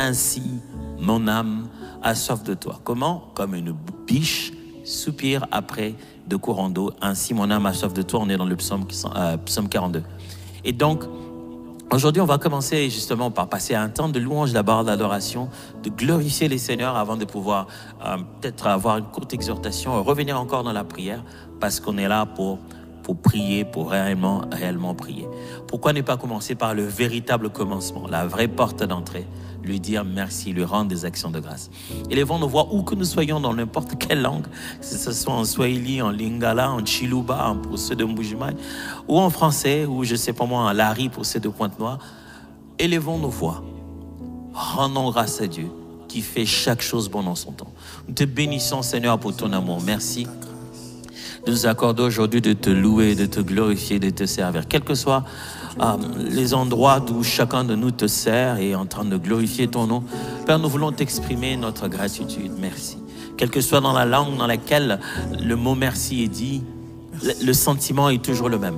ainsi mon âme a soif de toi. Comment? Comme une biche soupire après de courants d'eau. Ainsi mon âme a soif de toi. On est dans le psaume 42. Et donc, aujourd'hui, on va commencer justement par passer un temps de louange, d'abord d'adoration, de glorifier les Seigneurs avant de pouvoir peut-être avoir une courte exhortation, revenir encore dans la prière, parce qu'on est là pour prier, pour réellement prier. Pourquoi ne pas commencer par le véritable commencement, la vraie porte d'entrée, lui dire merci, lui rendre des actions de grâce. Élevons nos voix où que nous soyons dans n'importe quelle langue, que ce soit en Swahili, en Lingala, en Chiluba, pour ceux de Mbujimaï, ou en français, ou je sais pas moi, en Lari pour ceux de Pointe-Noire. Élevons nos voix. Rendons grâce à Dieu qui fait chaque chose bon dans son temps. Nous te bénissons, Seigneur, pour ton amour. Merci de nous accorder aujourd'hui de te louer, de te glorifier, de te servir. Quels que soient les endroits d'où chacun de nous te sert et est en train de glorifier ton nom, Père, nous voulons t'exprimer notre gratitude. Merci. Quelle que soit dans la langue dans laquelle le mot merci est dit, le sentiment est toujours le même.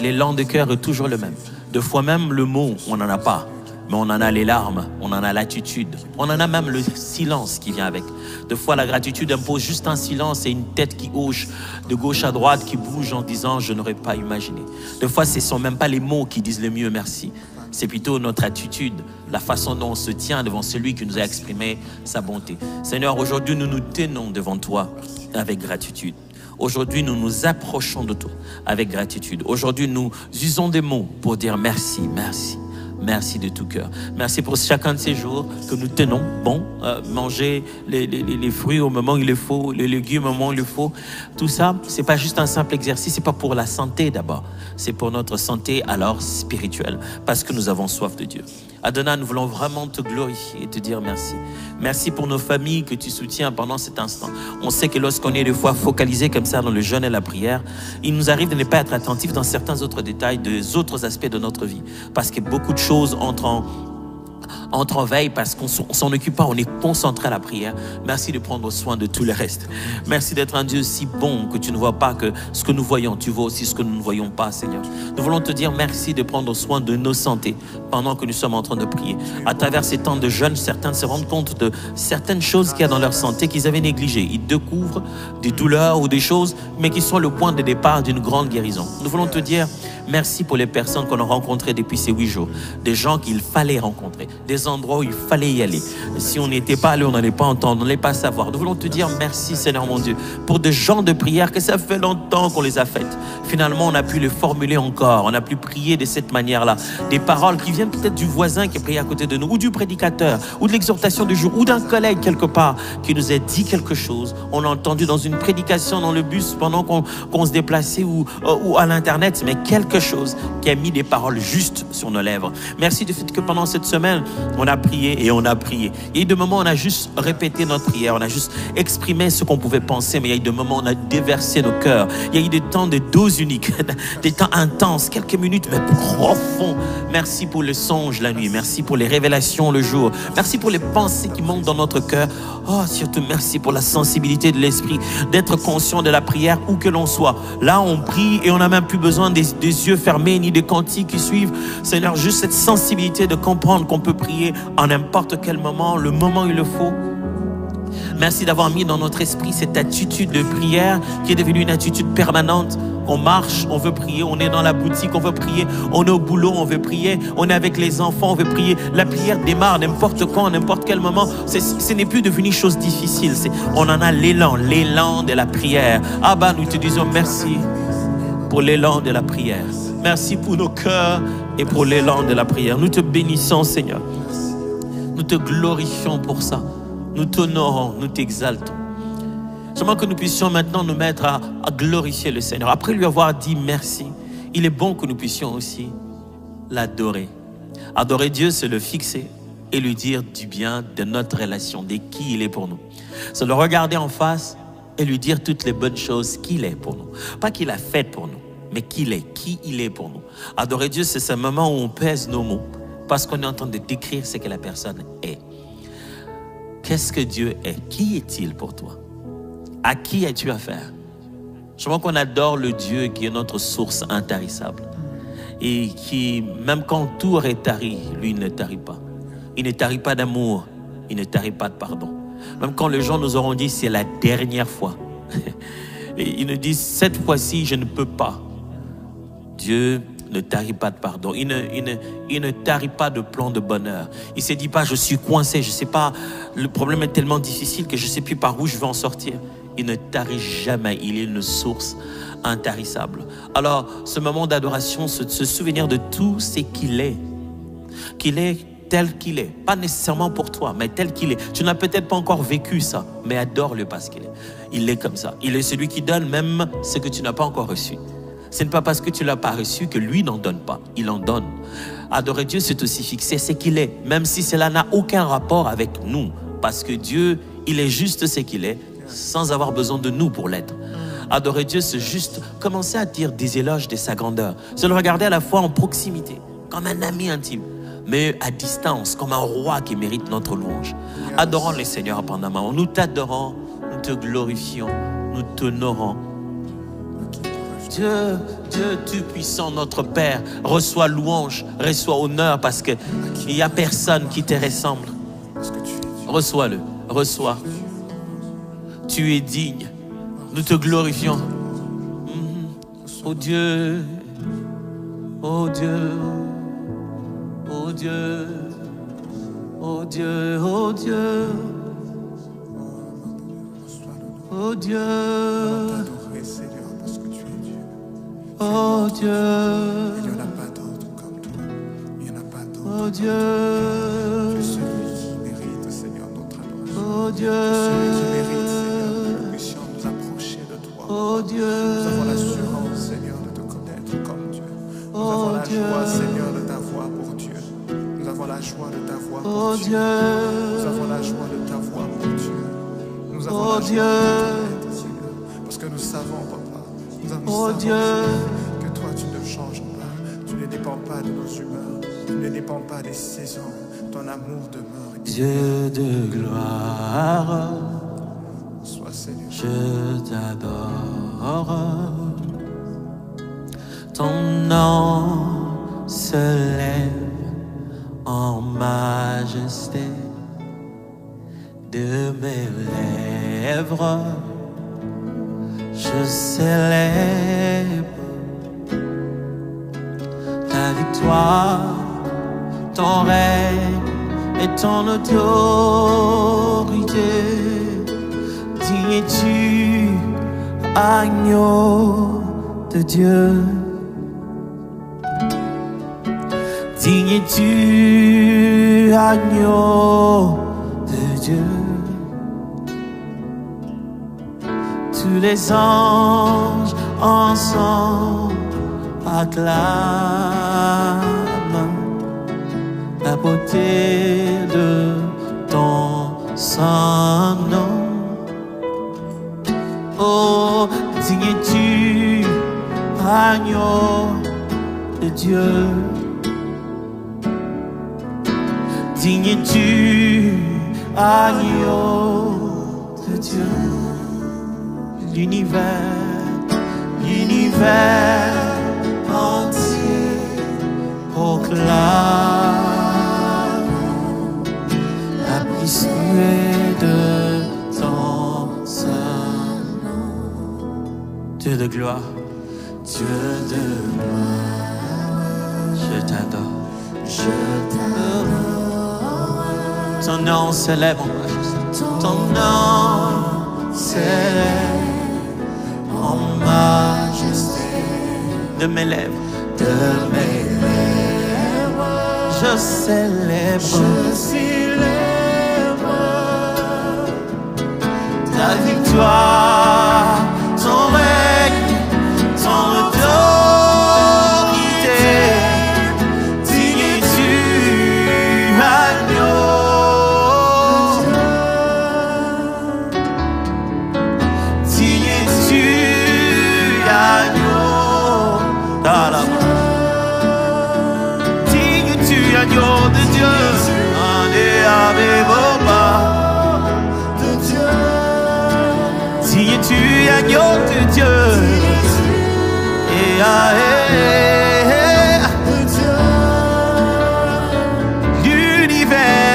L'élan de cœur est toujours le même. De fois même, le mot, on n'en a pas. Mais on en a les larmes, on en a l'attitude, on en a même le silence qui vient avec. Des fois, la gratitude impose juste un silence et une tête qui hoche de gauche à droite, qui bouge en disant « je n'aurais pas imaginé ». Des fois, ce ne sont même pas les mots qui disent le mieux « merci ». C'est plutôt notre attitude, la façon dont on se tient devant celui qui nous a exprimé sa bonté. Seigneur, aujourd'hui, nous nous tenons devant toi avec gratitude. Aujourd'hui, nous nous approchons de toi avec gratitude. Aujourd'hui, nous usons des mots pour dire merci, merci. Merci de tout cœur. Merci pour chacun de ces jours que nous tenons. Bon, manger les fruits au moment où il le faut, les légumes au moment où il le faut. Tout ça, c'est pas juste un simple exercice, c'est pas pour la santé d'abord. C'est pour notre santé alors spirituelle, parce que nous avons soif de Dieu. Adonai, nous voulons vraiment te glorifier et te dire merci. Merci pour nos familles que tu soutiens pendant cet instant. On sait que lorsqu'on est des fois focalisé comme ça dans le jeûne et la prière, il nous arrive de ne pas être attentifs dans certains autres détails, des autres aspects de notre vie. Parce que beaucoup de choses entrent en veille parce qu'on s'en occupe pas, on est concentré à la prière. Merci de prendre soin de tout le reste. Merci d'être un Dieu si bon que tu ne vois pas que ce que nous voyons, tu vois aussi ce que nous ne voyons pas, Seigneur. Nous voulons te dire merci de prendre soin de nos santé pendant que nous sommes en train de prier. À travers ces temps de jeûne, certains se rendent compte de certaines choses qu'il y a dans leur santé qu'ils avaient négligées. Ils découvrent des douleurs ou des choses, mais qui sont le point de départ d'une grande guérison. Nous voulons te dire merci pour les personnes qu'on a rencontrées depuis ces 8 jours. Des gens qu'il fallait rencontrer, des endroits où il fallait y aller. Si on n'était pas allé, on n'allait pas entendre, on n'allait pas savoir. Nous voulons te dire merci, Seigneur mon Dieu, pour des gens de prière que ça fait longtemps qu'on les a faites. Finalement, on a pu les formuler encore, on a pu prier de cette manière-là. Des paroles qui viennent peut-être du voisin qui est prié à côté de nous, ou du prédicateur, ou de l'exhortation du jour, ou d'un collègue quelque part qui nous a dit quelque chose. On l'a entendu dans une prédication dans le bus pendant qu'on se déplaçait ou à l'internet, mais quelque chose qui a mis des paroles justes sur nos lèvres. Merci du fait que pendant cette semaine, on a prié et on a prié. Il y a eu des moments où on a juste répété notre prière, on a juste exprimé ce qu'on pouvait penser, mais il y a eu des moments où on a déversé nos cœurs. Il y a eu des temps de doses uniques, des temps intenses, quelques minutes, mais profonds. Merci pour le songe la nuit, merci pour les révélations le jour, merci pour les pensées qui montent dans notre cœur. Oh, surtout merci pour la sensibilité de l'esprit, d'être conscient de la prière où que l'on soit. Là, on prie et on n'a même plus besoin des yeux fermés ni des cantiques qui suivent. Seigneur, juste cette sensibilité de comprendre qu'on peut prier en n'importe quel moment, le moment où il le faut. Merci d'avoir mis dans notre esprit cette attitude de prière qui est devenue une attitude permanente. On marche, on veut prier, on est dans la boutique, on veut prier, on est au boulot, on veut prier, on est avec les enfants, on veut prier. La prière démarre n'importe quand, n'importe quel moment. Ce n'est plus devenu chose difficile. On en a l'élan de la prière. Abba, nous te disons merci pour l'élan de la prière. Merci pour nos cœurs et pour l'élan de la prière. Nous te bénissons, Seigneur. Nous te glorifions pour ça. Nous t'honorons, nous t'exaltons. Seulement que nous puissions maintenant nous mettre à glorifier le Seigneur. Après lui avoir dit merci, il est bon que nous puissions aussi l'adorer. Adorer Dieu, c'est le fixer et lui dire du bien de notre relation, de qui il est pour nous. C'est le regarder en face et lui dire toutes les bonnes choses qu'il est pour nous. Pas qu'il a faites pour nous, mais qui il est pour nous. Adorer Dieu, c'est ce moment où on pèse nos mots parce qu'on est en train de décrire ce que la personne est. Qu'est-ce que Dieu est? Qui est-il pour toi? À qui as-tu affaire? Je vois qu'on adore le Dieu qui est notre source intarissable et qui, même quand tout aurait tari, lui ne tarit pas. Il ne tarit pas d'amour, il ne tarit pas de pardon. Même quand les gens nous auront dit c'est la dernière fois. Et ils nous disent cette fois-ci je ne peux pas. Dieu ne tarit pas de pardon. Il ne tarit pas de plan de bonheur. Il ne se dit pas je suis coincé, je ne sais pas, le problème est tellement difficile que je ne sais plus par où je vais en sortir. Il ne tarit jamais, il est une source intarissable. Alors ce moment d'adoration, se souvenir de tout ce qu'il est tel qu'il est, pas nécessairement pour toi, mais tel qu'il est. Tu n'as peut-être pas encore vécu ça, mais adore-le parce qu'il est. Il est comme ça. Il est celui qui donne même ce que tu n'as pas encore reçu. Ce n'est pas parce que tu ne l'as pas reçu que lui n'en donne pas. Il en donne. Adorer Dieu, c'est aussi fixer ce qu'il est, même si cela n'a aucun rapport avec nous. Parce que Dieu, il est juste ce qu'il est, sans avoir besoin de nous pour l'être. Adorer Dieu, c'est juste commencer à dire des éloges de sa grandeur. C'est le regarder à la fois en proximité, comme un ami intime, mais à distance, comme un roi qui mérite notre louange. Adorons le Seigneur abondamment. Nous t'adorons, nous te glorifions, nous t'honorons. Dieu, Dieu Tout-Puissant, notre Père, reçois louange, reçois honneur parce qu'il n'y a personne qui te ressemble. Reçois-le, reçois. Tu es digne. Nous te glorifions. Oh Dieu, oh Dieu, oh Dieu, oh Dieu, oh Dieu, oh Dieu, oh Dieu, il n'y en a pas d'autre comme toi, il n'y en a pas d'autre. Oh Dieu, Tu es celui qui mérite, Seigneur, notre adoration. oh Dieu, Celui qui mérite, Seigneur, que nous puissions nous approcher de toi. oh Dieu, Nous avons l'assurance, Seigneur, de te connaître comme Dieu. Nous avons la joie, Seigneur, de t'avoir pour Dieu. Nous avons la joie de t'avoir pour Dieu. Nous avons la joie de t'avoir pour Dieu. Nous avons la joie de te connaître, Seigneur. Parce que nous savons, Papa, nous savons, Seigneur, que toi, tu ne changes pas. Tu ne dépends pas de nos humeurs. Tu ne dépends pas des saisons. Ton amour demeure. Dieu de gloire, Sois, Seigneur. je t'adore. Ton nom se lève en majesté de mes lèvres. Je célèbre ta victoire, ton règne et ton autorité. Digne es-tu, agneau de Dieu. Digne es-tu, agneau de Dieu. Tous les anges ensemble acclament la beauté de ton saint nom. Oh, digne es-tu, agneau de Dieu. Digne es-tu, agneau de Dieu. L'univers entier proclame la puissance de ton saint nom. Dieu de gloire, Dieu de gloire, je t'adore, je t'adore. Ton nom s'élève en majesté, ton nom s'élève en majesté de mes lèvres, je célèbre, ta victoire, ton règne, ton autorité. Digne es-tu, agneau. Digne es-tu, agneau. Digne es-tu, agneau de Dieu. Allez, avec vos pas de Dieu. Digne es-tu, agneau de Dieu. Et l'univers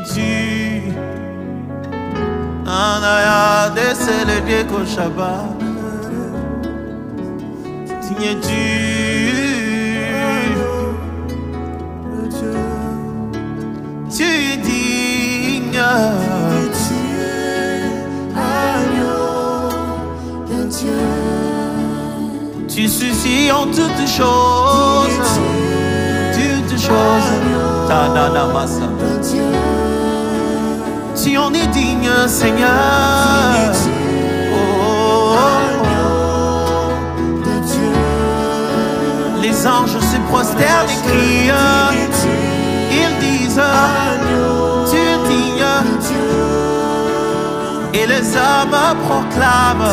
Signes-tu Anaya desele de koshaba Signes-tu Tu es digne Tu suffis en toutes choses Tananamasa. Tu en es digne, Seigneur. Les anges se prosternent et crient. Ils disent, tu es digne. Et les hommes proclament,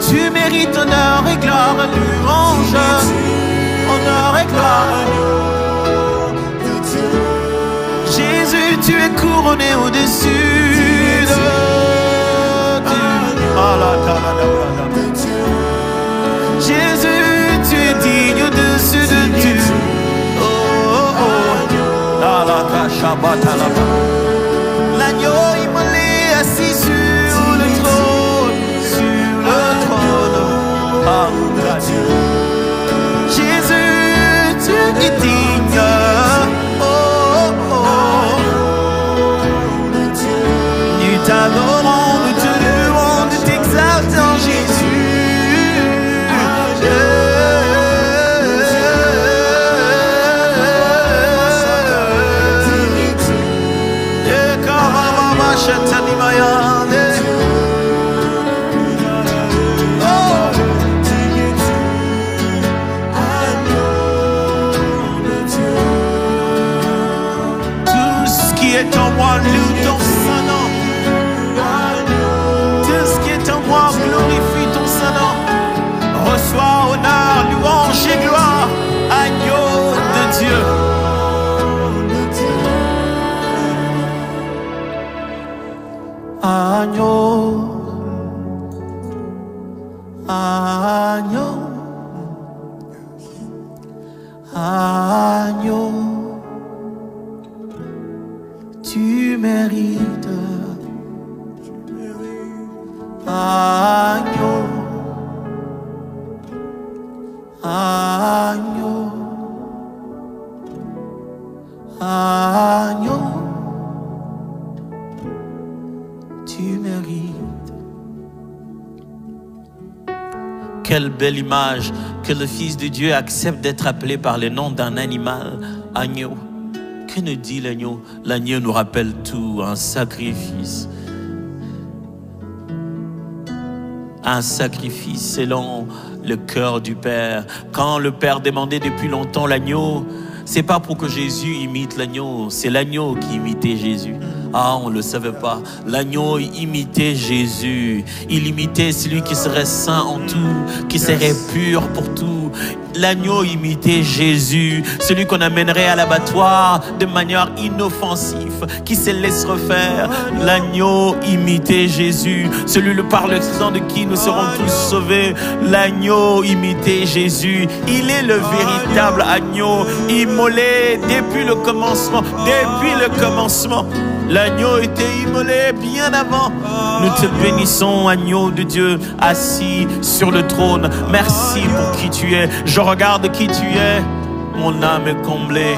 tu mérites honneur et gloire, louange, honneur et gloire. Jésus, tu es couronné au-dessus de Dieu. Jésus, tu es digne au-dessus de Dieu. L'agneau immolé assis sur le trône, Jésus, tu es digne. Nous t'adorons, nous te louons, nous t'exaltons, Jésus. Tout ce qui est en moi loue ton Saint-Nom. Tout ce qui est en moi glorifie ton Saint-Nom. Reçois honneur, louange et gloire, agneau de Dieu. Agneau, agneau, agneau, tu mérites. Agneau, agneau, agneau. Tu mérites. Quelle belle image que le Fils de Dieu accepte d'être appelé par le nom d'un animal, agneau. Que nous dit l'agneau? L'agneau nous rappelle tout, un sacrifice. Un sacrifice selon le cœur du Père. Quand le Père demandait depuis longtemps l'agneau, c'est pas pour que Jésus imite l'agneau, c'est l'agneau qui imitait Jésus. Ah, on ne le savait pas. L'agneau imitait Jésus. Il imitait celui qui serait saint en tout, qui serait pur pour tout. L'agneau imitait Jésus, celui qu'on amènerait à l'abattoir de manière inoffensive, qui se laisse refaire. L'agneau imitait Jésus, celui par le sang de qui nous serons tous sauvés. L'agneau imitait Jésus. Il est le véritable agneau, immolé depuis le commencement. Depuis le commencement, l'agneau était immolé bien avant. Nous te bénissons, agneau de Dieu, assis sur le trône. Merci pour qui tu es. Je regarde qui tu es. Mon âme est comblée.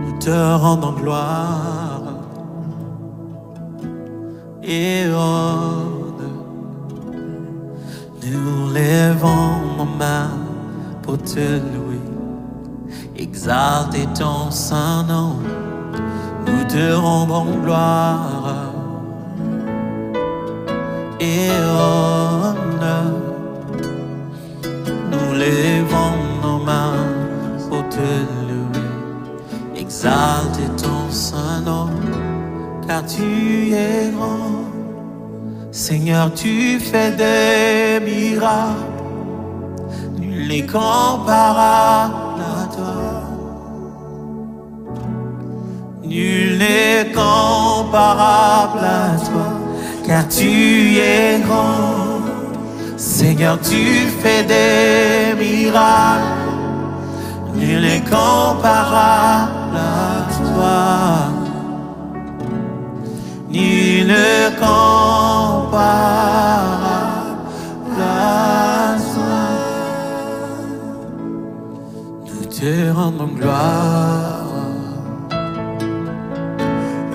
Nous te rendons gloire et honneur. Nous lèvons nos mains pour te louer. Exalter ton saint nom, nous te rendons gloire et honneur. Nous lèvons nos mains pour te louer, exalter ton saint nom, car tu es grand. Seigneur, tu fais des miracles, nul n'est comparable à toi. Nul n'est comparable à toi, car tu es grand. Seigneur, tu fais des miracles, nul n'est comparable à toi. Nul n'est comparable à toi. Nous te rendons gloire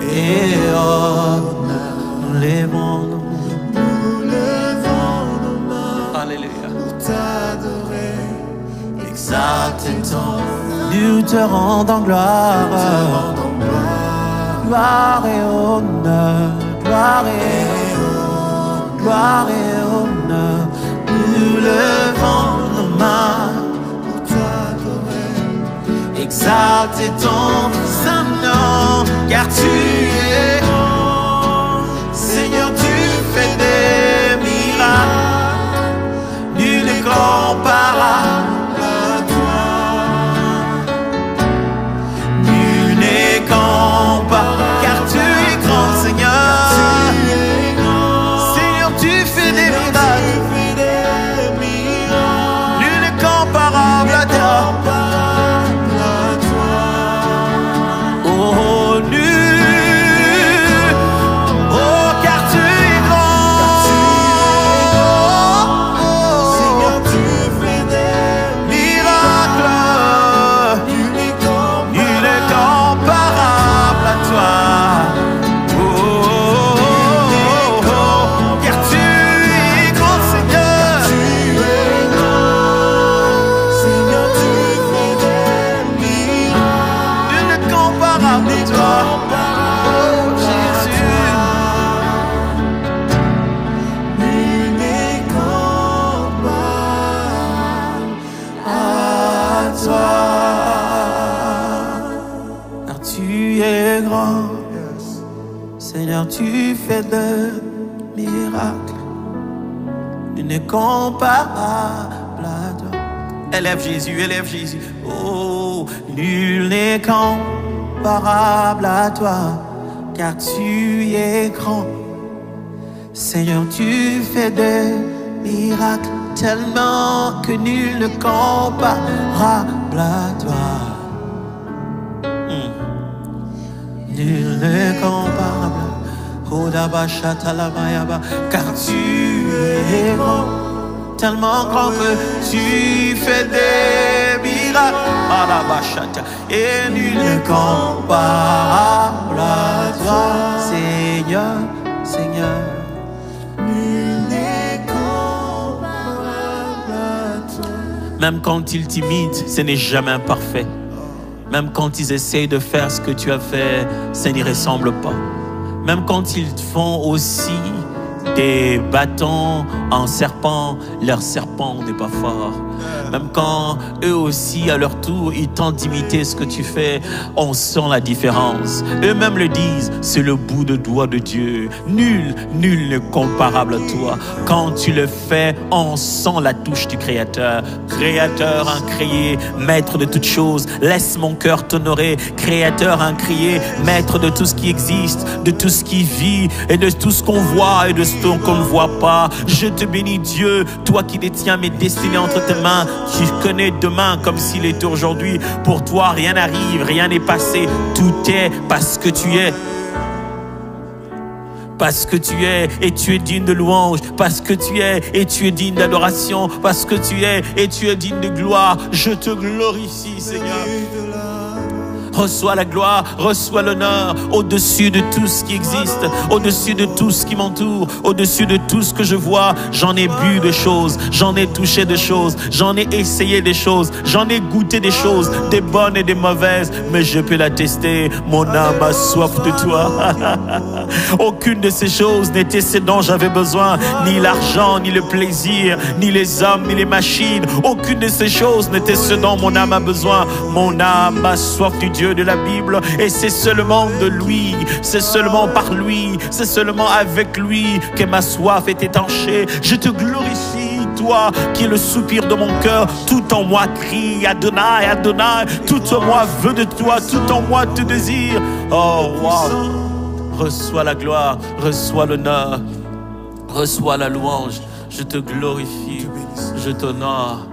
et honneur. Nous levons nos mains. Alléluia. Pour t'adorer, exalter ton nom. Nous te rendons gloire. Gloire et honneur, gloire et honneur. Nous levons nos mains pour t'adorer, exalter ton saint nom, car tu es grand. Seigneur, tu fais des miracles, nul n'est comparable à toi. Nul n'est comparable. Car tu es grand, Seigneur. Seigneur, tu fais des miracles. Nul n'est comparable à toi. Oh, nul. Oh, car tu es grand. Seigneur, tu fais des miracles. Nul n'est comparable à toi. Seigneur, tu fais de miracles, nul n'est comparable à toi. Élève Jésus, élève Jésus. Oh, nul n'est comparable à toi, car tu es grand. Seigneur, tu fais de miracles, tellement que nul n'est comparable à toi. Nul n'est comparable, car tu es grand, tellement grand que tu fais des miracles, et nul n'est comparable à toi, Seigneur, Seigneur. Nul n'est comparable à toi. Même quand ils t'imitent, ce n'est jamais imparfait. Même quand ils essayent de faire ce que tu as fait, ça n'y ressemble pas. Même quand ils font aussi des bâtons en serpent, leur serpent n'est pas fort. Même quand eux aussi, à leur tour, ils tentent d'imiter ce que tu fais, on sent la différence. Eux-mêmes le disent, c'est le bout de doigt de Dieu. Nul n'est comparable à toi. Quand tu le fais, on sent la touche du Créateur. Créateur incréé, maître de toutes choses, laisse mon cœur t'honorer. Créateur incréé, maître de tout ce qui existe, de tout ce qui vit, et de tout ce qu'on voit et de ce qu'on ne voit pas. Je te bénis Dieu, toi qui détiens mes destinées entre tes mains. Tu connais demain comme s'il était aujourd'hui. Pour toi, rien n'arrive, rien n'est passé. Tout est parce que tu es. Parce que tu es et tu es digne de louange. Parce que tu es et tu es digne d'adoration. Parce que tu es et tu es digne de gloire. Je te glorifie, Seigneur. Reçois la gloire, reçois l'honneur au-dessus de tout ce qui existe, au-dessus de tout ce qui m'entoure, au-dessus de tout ce que je vois. J'en ai bu des choses, j'en ai touché des choses, j'en ai essayé des choses, j'en ai goûté des choses, des bonnes et des mauvaises, mais je peux l'attester, mon âme a soif de toi. Aucune de ces choses n'était ce dont j'avais besoin, ni l'argent, ni le plaisir, ni les hommes, ni les machines. Aucune de ces choses n'était ce dont mon âme a besoin. Mon âme a soif du Dieu de la Bible, et c'est seulement de lui, c'est seulement par lui, c'est seulement avec lui que ma soif est étanchée. Je te glorifie, toi qui es le soupir de mon cœur. Tout en moi crie Adonai, Adonai. Tout en moi veut de toi, tout en moi te désire. Oh wow. Reçois la gloire, reçois l'honneur, reçois la louange. Je te glorifie, je t'honore,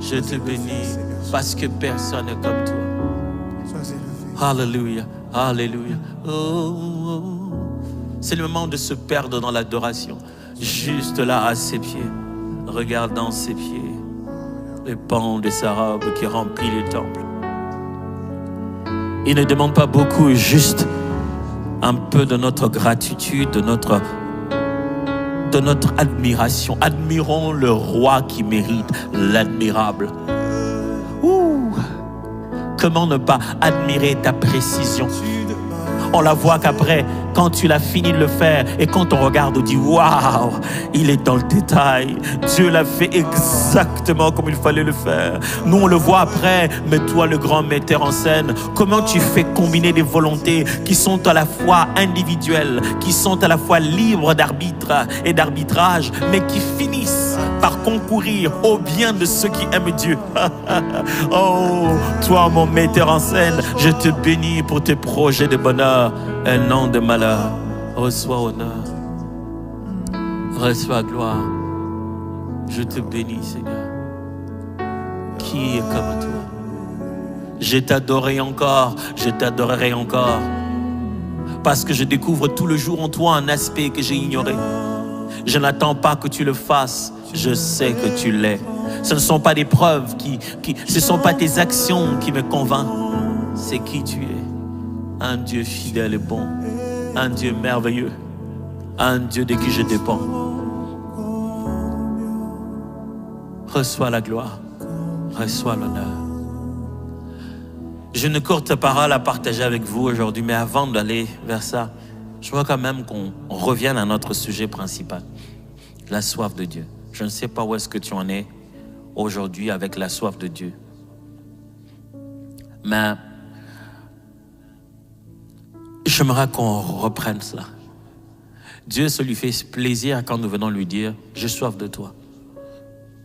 je te bénis, parce que personne n'est comme toi. Alléluia, alléluia. Oh. C'est le moment de se perdre dans l'adoration. Juste là, à ses pieds, regardant ses pieds, les pans de sa robe qui remplit le temple. Il ne demande pas beaucoup, juste un peu de notre gratitude, de notre admiration. Admirons le roi qui mérite l'admirable. Comment ne pas admirer ta précision? On la voit qu'après, quand tu l'as fini de le faire et quand on regarde, on dit waouh, il est dans le détail. Dieu l'a fait exactement comme il fallait le faire. Nous, on le voit après, mais toi, le grand metteur en scène, comment tu fais combiner des volontés qui sont à la fois individuelles, qui sont à la fois libres d'arbitre et d'arbitrage, mais qui finissent par concourir au bien de ceux qui aiment Dieu. Oh, toi, mon metteur en scène, je te bénis pour tes projets de bonheur et non de malheur. Reçois honneur, reçois gloire. Je te bénis, Seigneur. Qui est comme toi? Je t'adorerai encore, je t'adorerai encore. Parce que je découvre tout le jour en toi un aspect que j'ai ignoré. Je n'attends pas que tu le fasses, je sais que tu l'es. Ce ne sont pas des preuves ce ne sont pas tes actions qui me convainquent. C'est qui tu es. Un Dieu fidèle et bon, un Dieu merveilleux, un Dieu de qui je dépends. Reçois la gloire, reçois l'honneur. J'ai une courte parole à partager avec vous aujourd'hui, mais avant d'aller vers ça, je vois quand même qu'on revienne à notre sujet principal, la soif de Dieu. Je ne sais pas où est-ce que tu en es aujourd'hui avec la soif de Dieu. Mais j'aimerais qu'on reprenne cela. Dieu, ça lui fait plaisir quand nous venons lui dire « J'ai soif de toi ».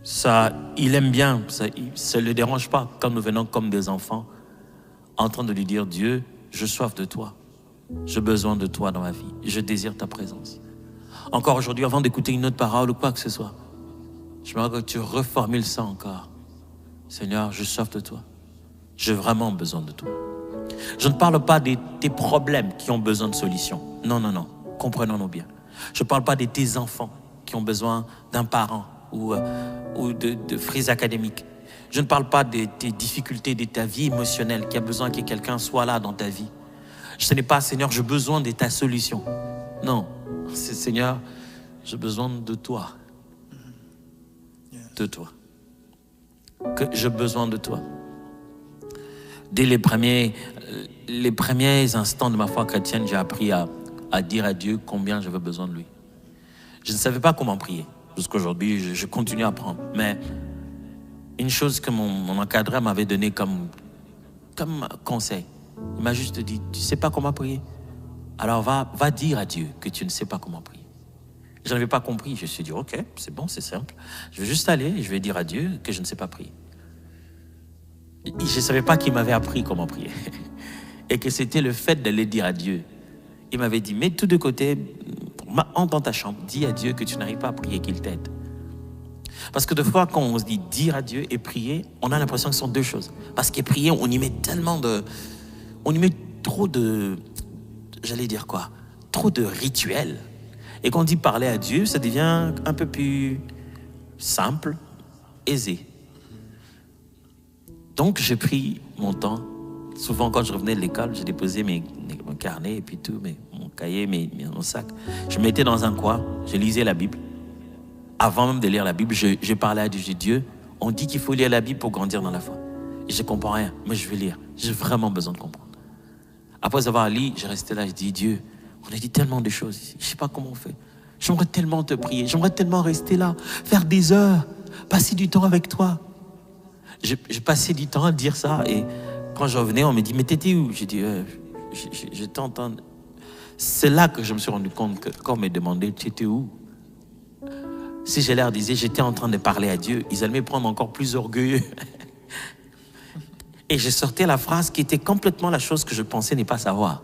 Ça, il aime bien, ça ne le dérange pas quand nous venons comme des enfants en train de lui dire « Dieu, j'ai soif de toi. J'ai besoin de toi dans ma vie. Je désire ta présence. » Encore aujourd'hui, avant d'écouter une autre parole ou quoi que ce soit, j'aimerais que tu reformules ça encore. « Seigneur, j'ai soif de toi. J'ai vraiment besoin de toi. » Je ne parle pas de tes problèmes qui ont besoin de solution. Non, non, non. Comprenons-nous bien. Je ne parle pas de tes enfants qui ont besoin d'un parent ou de frises académiques. Je ne parle pas de tes difficultés, de ta vie émotionnelle qui a besoin que quelqu'un soit là dans ta vie. Ce n'est pas, Seigneur, j'ai besoin de ta solution. Non, c'est Seigneur, j'ai besoin de toi. De toi. Que j'ai besoin de toi. Dès les premiers instants de ma foi chrétienne, j'ai appris à dire à Dieu combien j'avais besoin de lui. Je ne savais pas comment prier. Jusqu'aujourd'hui, je continue à apprendre. Mais une chose que mon encadreur m'avait donné comme conseil, il m'a juste dit, tu ne sais pas comment prier? Alors va dire à Dieu que tu ne sais pas comment prier. Je n'avais pas compris. Je me suis dit, ok, c'est bon, c'est simple. Je vais juste aller et je vais dire à Dieu que je ne sais pas prier. Je ne savais pas qu'il m'avait appris comment prier. Et que c'était le fait d'aller dire à Dieu. Il m'avait dit, mets tout de côté, entre dans ta chambre, dis à Dieu que tu n'arrives pas à prier, qu'il t'aide. Parce que des fois, quand on se dit dire à Dieu et prier, on a l'impression que ce sont deux choses. Parce que prier, on y met trop de, j'allais dire quoi, trop de rituels. Et quand on dit parler à Dieu, ça devient un peu plus simple, aisé. Donc, j'ai pris mon temps. Souvent, quand je revenais de l'école, j'ai déposé mon carnet et puis tout, mon cahier, mon sac. Je me mettais dans un coin, je lisais la Bible. Avant même de lire la Bible, je parlais à Dieu. Je dis, Dieu, on dit qu'il faut lire la Bible pour grandir dans la foi. Et je ne comprends rien, mais je vais lire. J'ai vraiment besoin de comprendre. Après avoir lu, je restais là, je dis, Dieu, on a dit tellement de choses ici. Je ne sais pas comment on fait. J'aimerais tellement te prier, j'aimerais tellement rester là, faire des heures, passer du temps avec toi. J'ai passé du temps à dire ça et quand je revenais, on me dit, mais t'étais où? J'ai dit, je t'entends. C'est là que je me suis rendu compte que quand on me demandait, tu étais où? Si je leur disais, j'étais en train de parler à Dieu, ils allaient me prendre encore plus orgueilleux. Et je sortais la phrase qui était complètement la chose que je pensais ne pas savoir.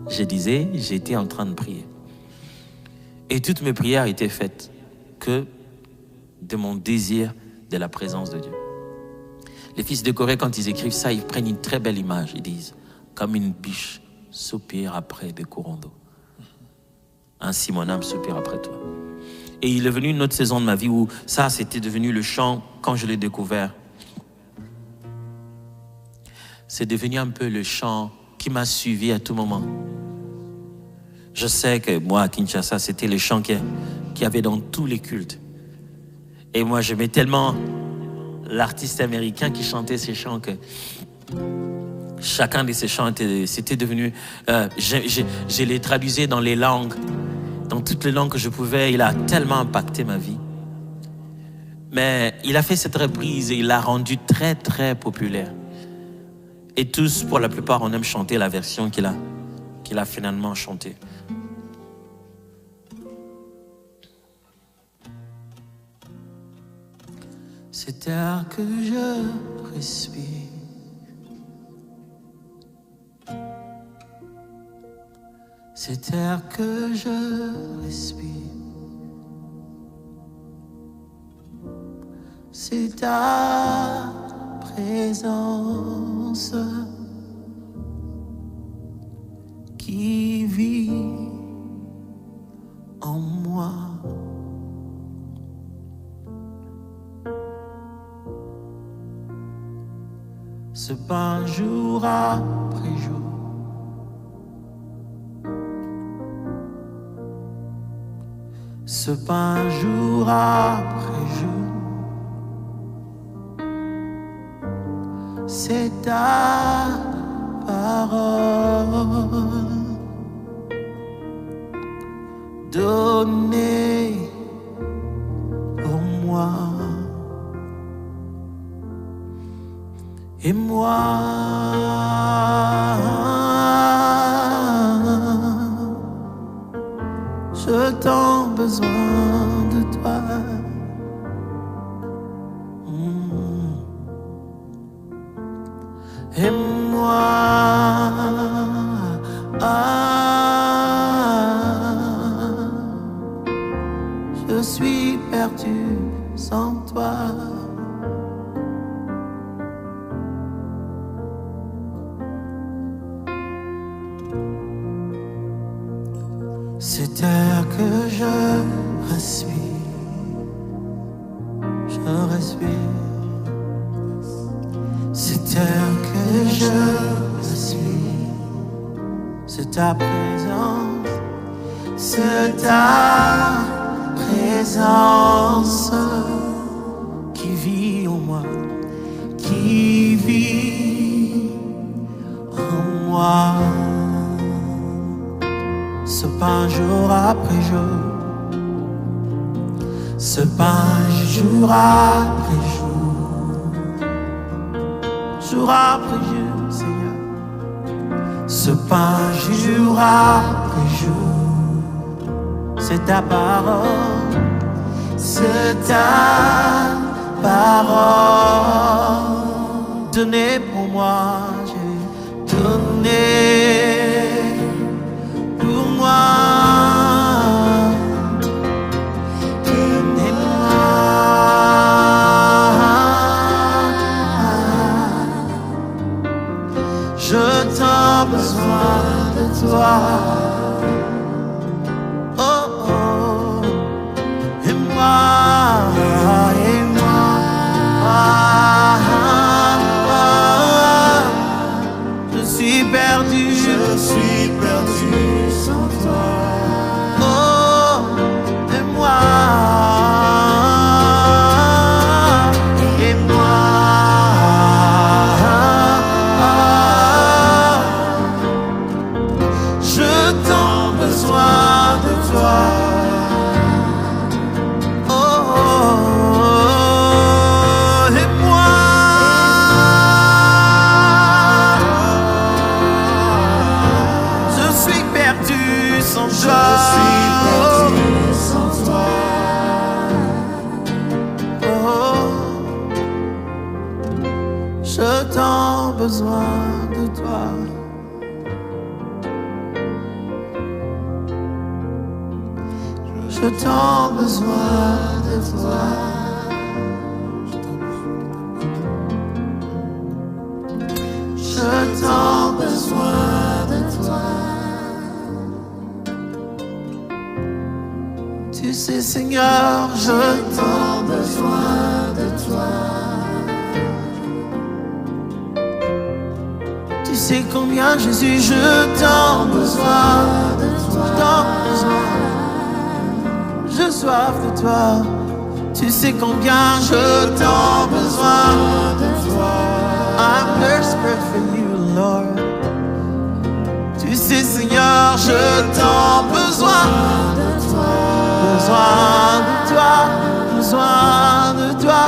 Je disais, j'étais en train de prier. Et toutes mes prières étaient faites que de mon désir de la présence de Dieu. Les fils de Corée, quand ils écrivent ça, ils prennent une très belle image. Ils disent, comme une biche soupire après des courants d'eau. Ainsi mon âme soupire après toi. Et il est venu une autre saison de ma vie où ça, c'était devenu le chant quand je l'ai découvert. C'est devenu un peu le chant qui m'a suivi à tout moment. Je sais que moi, à Kinshasa, c'était le chant qu'il y avait dans tous les cultes. Et moi, j'aimais tellement l'artiste américain qui chantait ces chants que chacun de ces chants c'était devenu... je les traduisais dans les langues, dans toutes les langues que je pouvais. Il a tellement impacté ma vie. Mais il a fait cette reprise et il l'a rendue très, très populaire. Et tous, pour la plupart, on aime chanter la version qu'il a finalement chantée. Cet air que je respire, cet air que je respire, c'est ta présence qui vit en moi. Ce pain jour après jour, ce pain jour après jour, c'est ta parole donnée pour moi. Et moi, je t'en besoin de toi. Et moi, je suis perdu sans toi. Cet air que je respire, cet air que je respire, c'est ta présence, c'est ta présence qui vit en moi, qui vit en moi. Ce pain jour après jour, ce pain jour après jour, jour après jour, Seigneur. Ce pain jour après jour, c'est ta parole, c'est ta parole donnée pour moi, j'ai donné. Je t'en besoin de toi. Oh oh, et moi, je suis perdu sans toi. Oh, et moi. Je t'en besoin de toi. Je t'en besoin de toi. tant besoin de toi. Tu sais, Seigneur, je tant besoin de toi. Tu sais combien, Jésus, je t'en besoin de toi. Je t'en besoin. Je soif de toi. Tu sais combien je t'en besoin de toi. I'm desperate for you, Lord. Tu sais, Seigneur, je t'en besoin de toi. Besoin de toi, besoin de toi.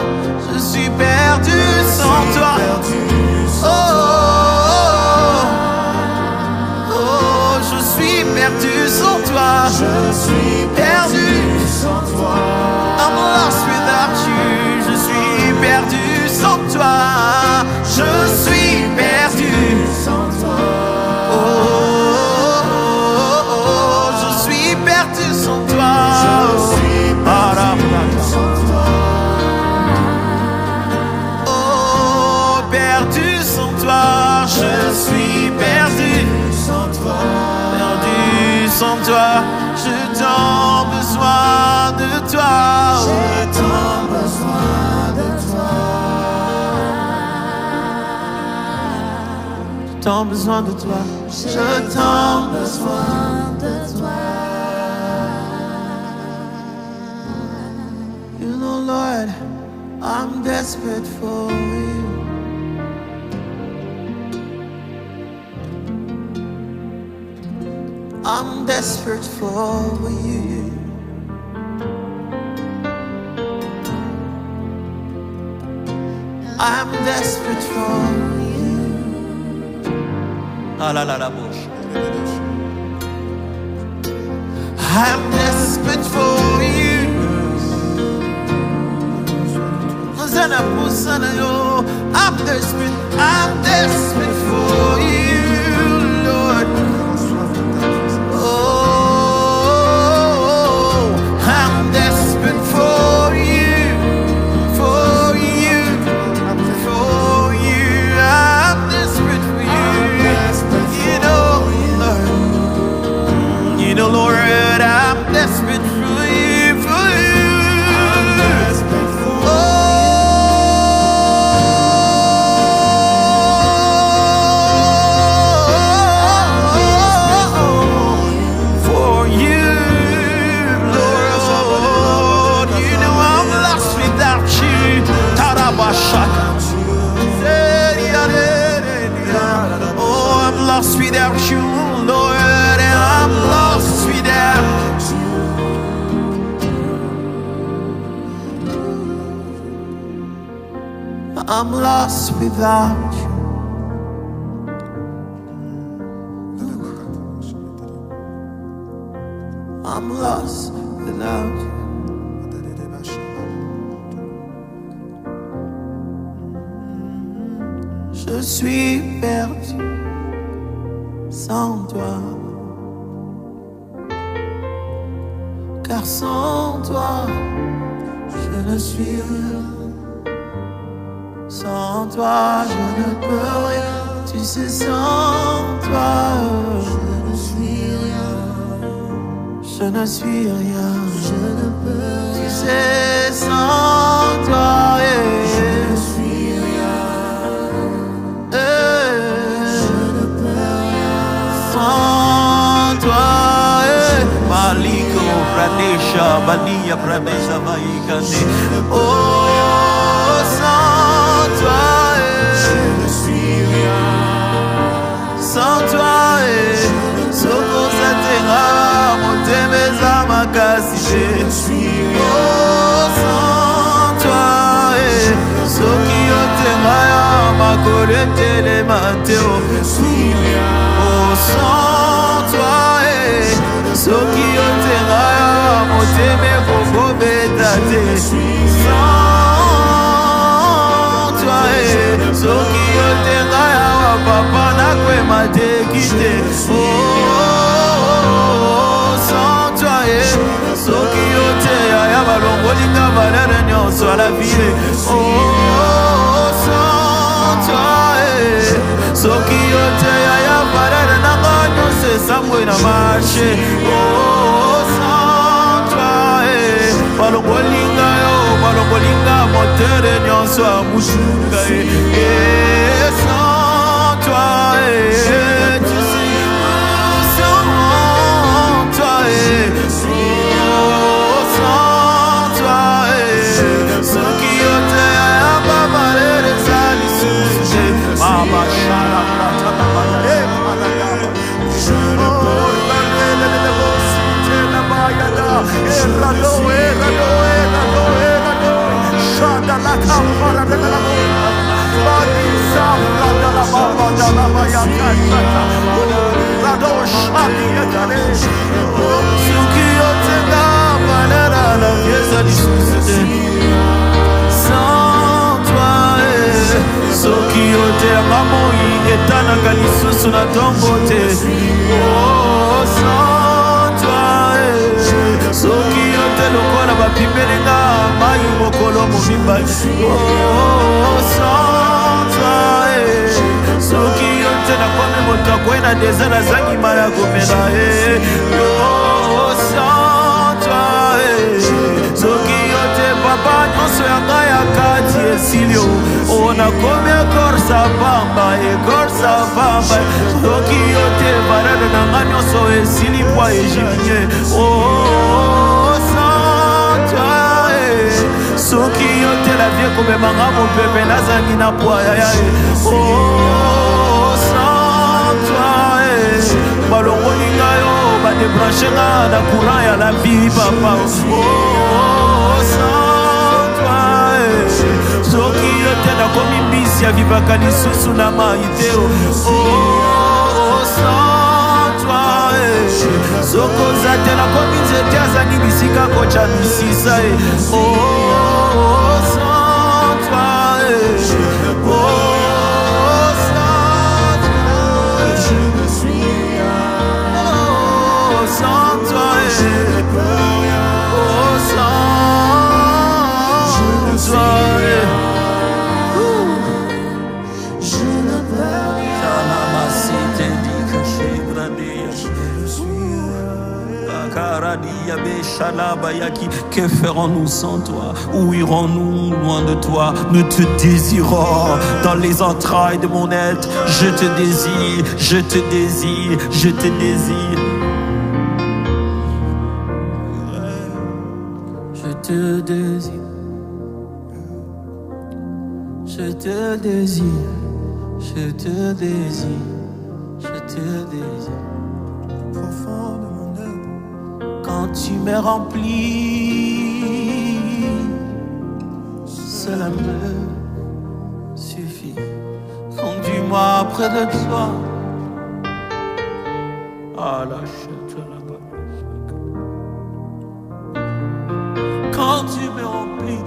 Je suis perdu sans toi. Oh, oh, oh, je suis perdu sans toi. Je suis perdu sans toi. I'm lost without you. Je suis perdu sans toi. Je suis perdu sans toi. Oh, oh, oh, oh, je suis perdu sans toi. Je suis perdu sans toi. Oh, perdu sans toi. Je suis perdu sans toi. Perdu sans toi. Je t'en besoin de toi. J'ai tant besoin de toi. J'ai tant besoin de toi. J'ai tant besoin de toi. You know, Lord, I'm desperate for you. I'm desperate for you. I'm desperate for you. Ah la la la bouche. I'm desperate for you. I'm desperate for you, Lord. Oh, I'm desperate for you, for you, for you. I'm desperate for you. You know, Lord. You know, Lord, I'm desperate for you, for you. Oh, I'm lost without you, Lord, and I'm lost without you. I'm lost without you. I'm lost without you. Je suis perdu sans toi, car sans toi, je ne suis rien. Sans toi, je ne peux rien. Tu sais, sans toi, je ne suis rien. Je ne suis rien. Je ne peux rien. Tu sais, sans toi, je ne suis rien. Je ne peux rien. Sans toi, Maliko Pradesha, Bania Pradesha, Maïkane. Oh, sans toi, je ne suis rien. Sans toi, Soko Satera, Motemeza Makasite. Je suis rien. Oh, sans toi, Soki Otemaya, Makore Telemateo. Je suis rien. Oh, sans toi, Soki Otemaya, Moteme Koko Betate. Sans toi, Soki Otemaya, Papa Nakwe Matekite. Oh, sans toi, Soki Otemaya, Balongolika Valere Nyonso à la ville. Oh, sans toi, Soki marché. Oh, sans toi, balongolinga yo, balongolinga motere nyonso amusunga sans toi, tu sais, sans toi, oh, sans toi, ce qui était pas mal les alisous, mama chala, je ne peux pas le citer la bayada, errado, chada la camara de la boca, badisa de la baba de la bayada, rado chadi yagale, sukio tenga valera la pieza di susite, sans toi, sukio te amoi etana kalisusu na tombote, oh, sans toi, sukio te lokola bapimelenga mai mokolo mobimba, oh, sans toi, sukio te na kwame moto akwena dezana zangi mara gomela, oh, sans toi, sukio te papa nyonso yanga ya kati esilio, oh, na kome korsa pamba sukio te barada nanga nyonso esili pwa ejibie, oh, sans toi, sukio te la vie komemanga mopepe nazangi na pwa yaya, oh, sans toi, balongolinga yo badebranche nga na courant ya la vie papa, oh, sans toi, sukio te nakomi mbisi ya vivaka lisusu na mai te, oh, sans toi, sokoza te nakomi nzete azangi bisika kocha misisa, oh, sans toi, oh, sans toi, je ne suis rien, oh, sans toi, oh, sans toi, que ferons-nous sans toi? Où irons-nous loin de toi? Nous te désirons dans les entrailles de mon être. Je te désire, je te désire, je te désire. Je te désire, je te désire, je te désire, je te désire. Profond de mon être, quand tu me remplis, cela me suffit. Conduis-moi près de toi. Ah, la chute là-bas. Quand tu me remplis,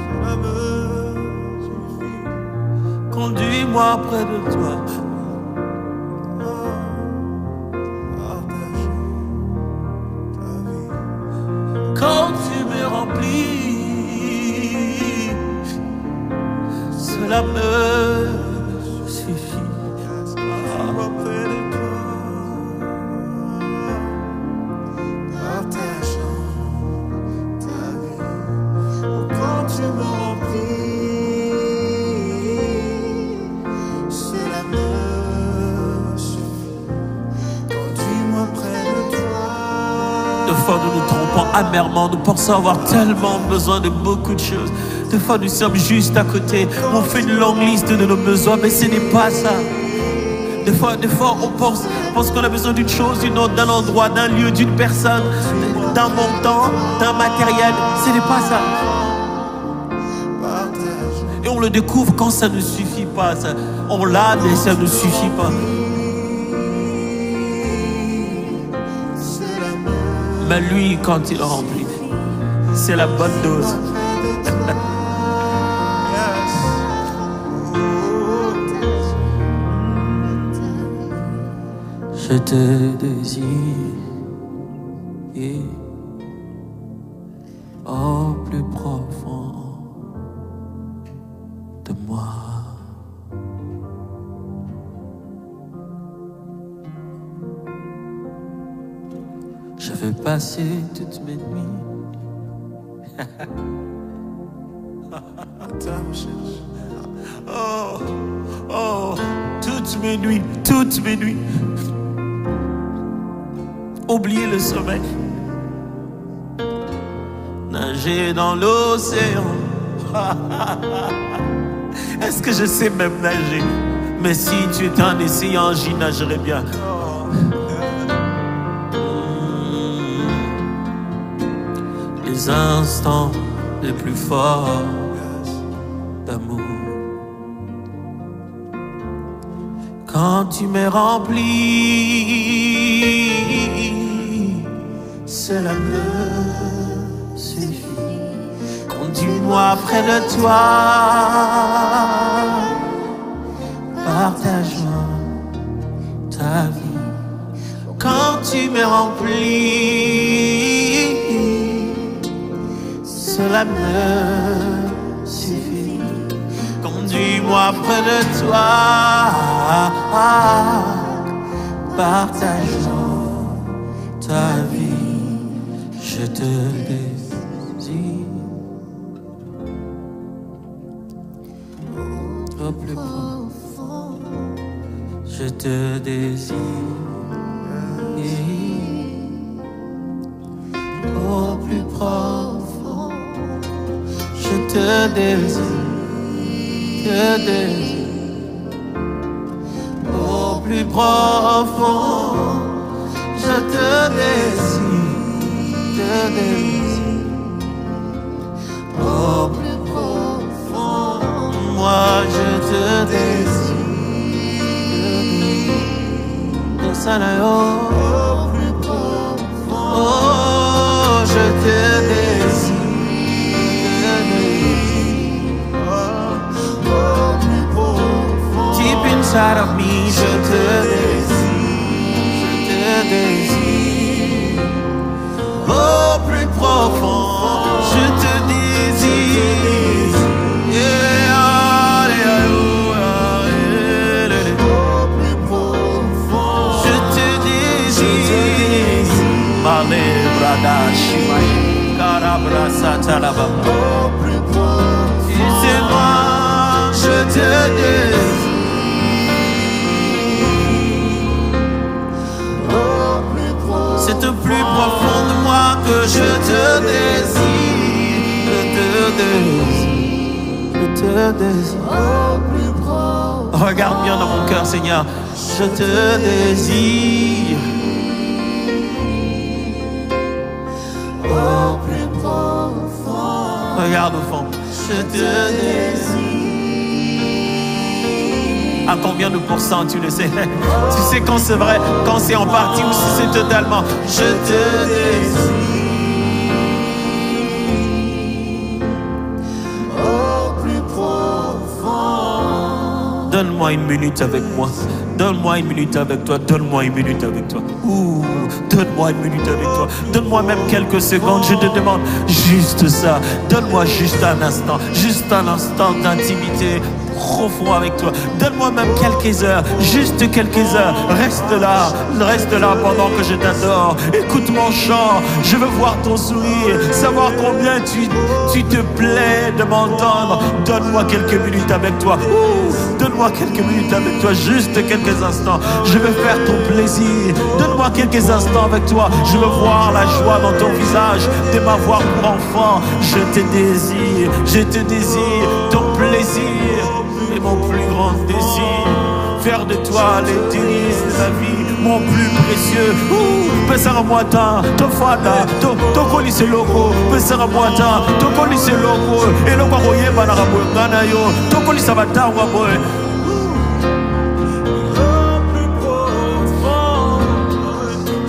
cela me suffit. Conduis-moi près de toi. Quand tu me remplis, cela me suffit. Près de toi, partageant ta vie. Quand tu me remplis, cela me suffit. Conduis-moi près de toi. Des fois nous nous trompons amèrement, nous pensons avoir tellement besoin de beaucoup de choses. Des fois nous sommes juste à côté, on fait une longue liste de nos besoins, mais ce n'est pas ça. Des fois on pense qu'on a besoin d'une chose, d'une autre, d'un endroit, d'un lieu, d'une personne, d'un montant, d'un matériel. Ce n'est pas ça. Et on le découvre quand ça ne suffit pas. On l'a, mais ça ne suffit pas. Mais lui, quand il remplit, c'est la bonne dose. Je te désire au plus profond de moi. Je veux passer toutes mes nuits à ta recherche. Oh, oh, toutes mes nuits, toutes mes nuits. Oublier le sommeil. Nager dans l'océan. Est-ce que je sais même nager? Mais si tu es un essayant, j'y nagerai bien. Les instants les plus forts d'amour. Quand tu m'es rempli, cela me suffit. Conduis-moi près de toi, partage-moi ta vie. Quand tu m'es rempli, cela me suffit. Conduis-moi près de toi, partage-moi ta vie. Je te désire au plus profond. Je te désire au plus profond. Je te désire, au plus profond. Je te désire, au plus profond. Moi je te désire, au plus profond. Oh, je te désire. Inside of me, je te désire, au plus profond, je te désire, au plus profond, je te désire, Male brada shimai, karabrasa talababa, au plus profond, et c'est moi, je te désire. C'est au plus profond de moi que je te désire, je te désire. Au plus profond. Regarde bien dans mon cœur, Seigneur, je te désire. Au plus profond. Regarde au fond, je te désire. À combien de pourcents tu le sais? Tu sais quand c'est vrai, quand c'est en partie ou si c'est totalement. Je te désire. Au plus profond. Donne-moi une minute avec moi. Donne-moi une minute avec toi. Donne-moi une minute avec toi. Ouh, donne-moi une minute avec toi. Donne-moi même quelques secondes. Je te demande juste ça. Donne-moi juste un instant d'intimité profond avec toi. Donne-moi même quelques heures, juste quelques heures. Reste là pendant que je t'adore. Écoute mon chant, je veux voir ton sourire, savoir combien tu te plais de m'entendre. Donne-moi quelques minutes avec toi. Donne-moi quelques minutes avec toi, juste quelques instants. Je veux faire ton plaisir. Donne-moi quelques instants avec toi. Je veux voir la joie dans ton visage de m'avoir pour enfant. Je te désire, ton plaisir est mon plus grand désir. Faire de toi les délices de la vie, mon plus précieux. Pensera moi tant, ton fada, ton colisse loco. Pensera moi tant, ton colisse loco. Et le paroyer banarabo ganayo, ton colisse abata waboy.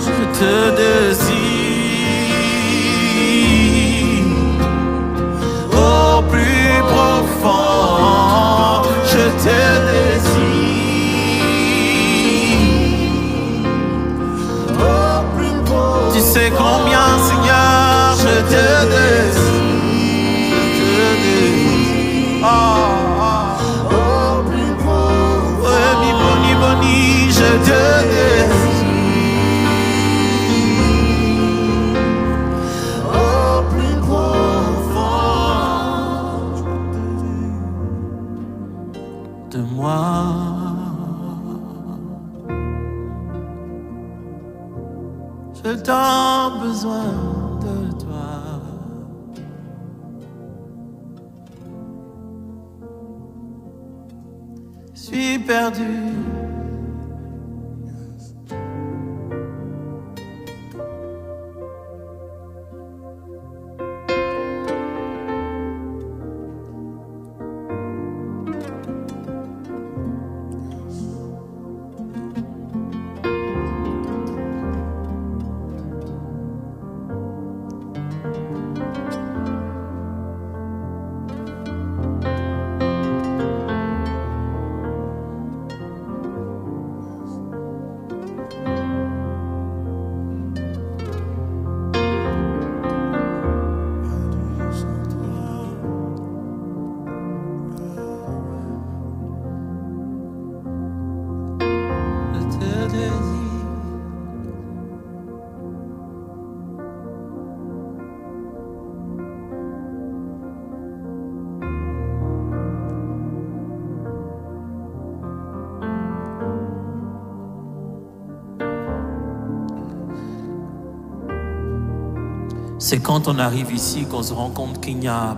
Je te désire au plus profond. Je te désire. Tu sais combien, Seigneur, je te désire. Au plus profond. Ouais, mi boni, je te désire. j'ai tant besoin de toi. Je suis perdu. C'est quand on arrive ici qu'on se rend compte qu'il n'y a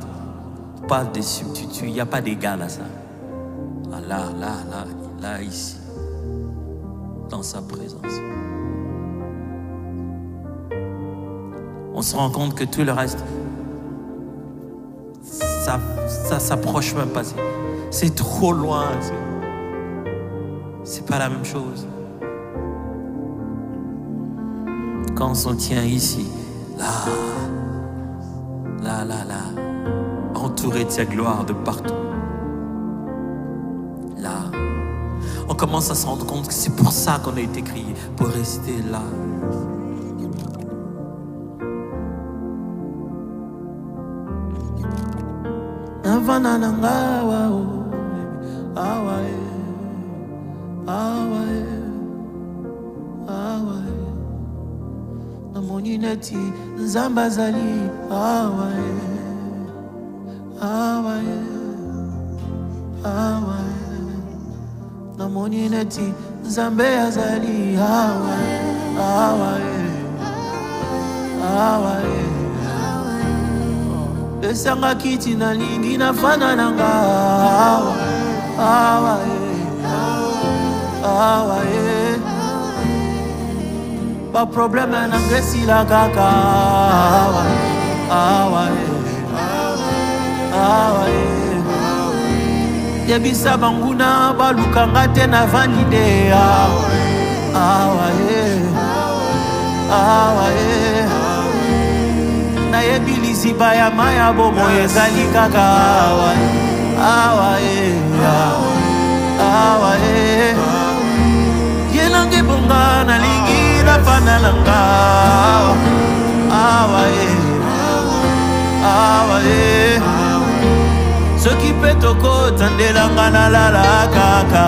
pas de substitut, il n'y a pas d'égal à ça. Ah, là, ici, dans sa présence. On se rend compte que tout le reste, ça s'approche même pas. C'est trop loin. C'est pas la même chose. Quand on se tient ici, là, entouré de sa gloire de partout. Là, on commence à se rendre compte que c'est pour ça qu'on a été créé, pour rester là. Neti Zambazali awaye namoni neti Zambe azali awaye esanga kiti na lingi na fana nanga awaye pas problème en anglais si la kaka yebisa banguna balukanga te na vanide na yebilisi baya maya bomo ezali kaka yelange bonga na lingi na panalanga soki pe toko tandelanga na lala kaka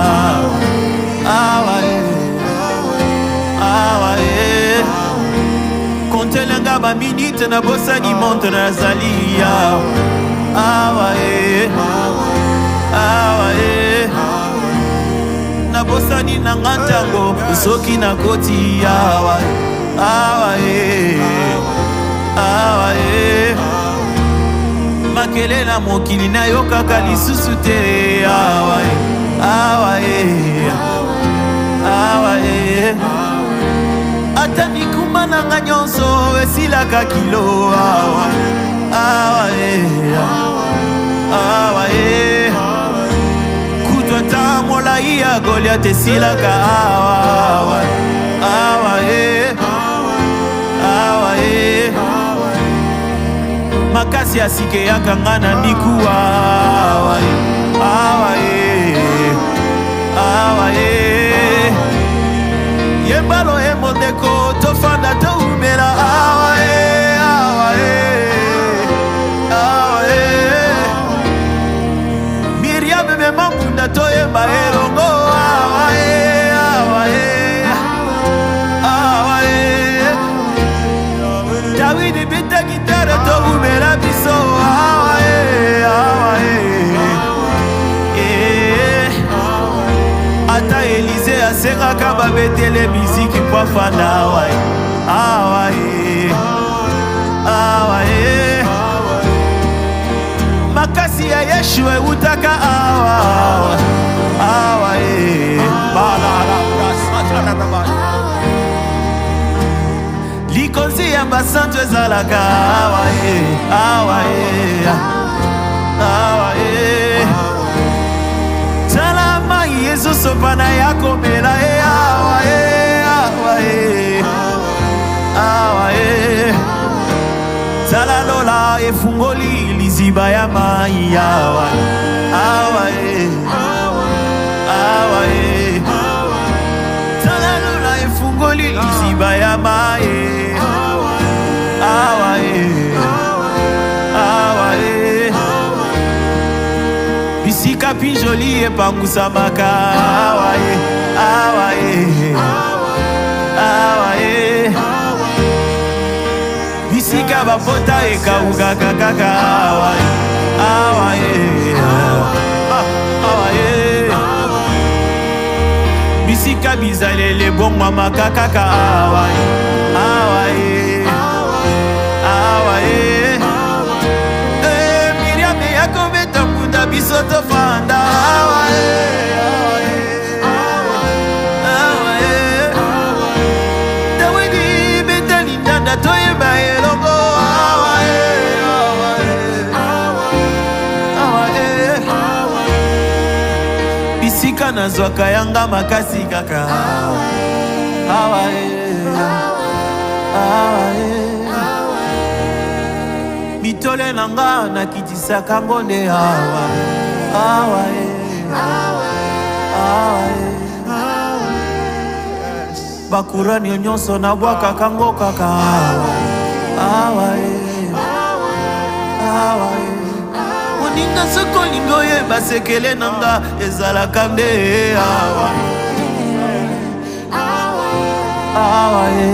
kontelenga ba minute na bosani monte na zali na bosani na ngantango soki na koti makele na mokili na yo kaka lisusu te ata mikuma na nga nyonso esilaka kilo kutwa ta molai ya Goliath esilaka makasi ya sike yakanga na mikuwa yembalo emondeko tofanda toumela Miriam memamunda toyemba elongo Dawidi bita gitare toumela biso ata Elize asengaka babetele miziki kwa fanda awa ye, awa ye. Makasi ya Yeshu utaka awa, awa ye. Likonzi ya basantu ezalaka awa ye, awa ye, awa ye. Talama Yesu sopana yako mela ye, awa ye, awa ye, awa ye. Talalola efungoli liziba ya mai, awa, awa ye, awa ye. Talalola efungoli liziba ya mai, awa ye, awa ye. Bisika pinjoli epangusa maka, awa ye, awa ye, awa ye. Bisika bapota ekauka kakaka, awa ye, awa ye, awa ye. Bisika bizalele bongwa makakaka, awa ye, awa ye, awa ye. Miriam yakobeta munda bisoto fanda, awa ye, awa ye, awa ye. Dawidi beta lindanda toyeba elongo, awa ye, awa ye, awa ye. Bisika nazwaka yanga makasi kaka, awa ye, awa ye. Mitole nanga nakitisaka ngonde, awa, awa ye, awa ye. Bakurani nyonso na bwaka kango kaka, awa ye, awa ye. Moninga soko lingo ye basekele nanga ezalaka nde, awa, awa ye.